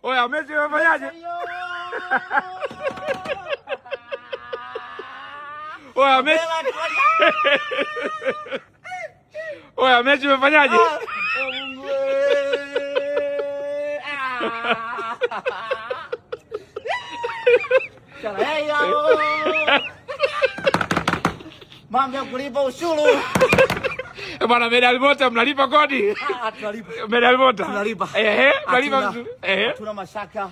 Oya, Messi umefanyaje? Oya, Messi. Oya, Messi umefanyaje? Mambo ya kulipa ushuru. Bwana Medal Mota mnalipa kodi? Tunalipa. Medal Mota. Tunalipa. Tunalipa. Hatuna mashaka.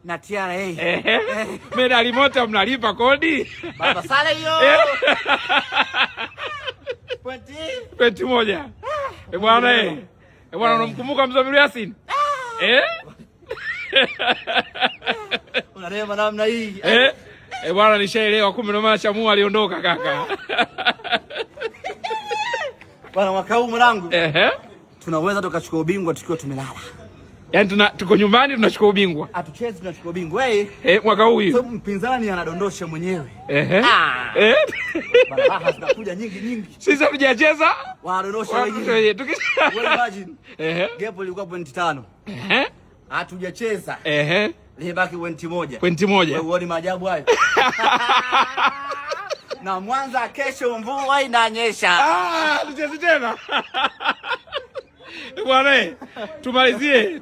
Na TRA. Medal Mota mnalipa kodi? Baba sala hiyo. Pointi moja. Bwana bwana unamkumbuka Mzamiru Yasin? Unarema namna hii. Bwana nishaelewa kumbe ndo maana Chamua aliondoka kaka. Bwana mwaka huu mwanangu. Tunaweza tukachukua ubingwa tukiwa tumelala. Yaani tuko nyumbani tunachukua ubingwa. Hatuchezi tunachukua ubingwa. Mwaka huu hiyo. Mpinzani anadondosha mwenyewe. Bwana raha zinakuja nyingi. Sisi hatujacheza. Wanadondosha wenyewe. Wewe imagine. Gap ilikuwa pointi 5. Hatujacheza. Libaki pointi moja. Wewe uone maajabu hayo. Na Mwanza kesho mvua inanyesha. Tucheze tena. Bwana tumalizie.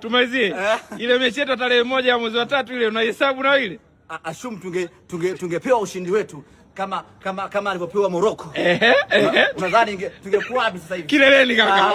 Ile mechi yetu tarehe 1 ya mwezi wa 3 ile unahesabu na ile? Assume tungepewa ushindi wetu kama alivyopewa Morocco. Unadhani tungekuwa wapi sasa hivi? Kileleni kaka.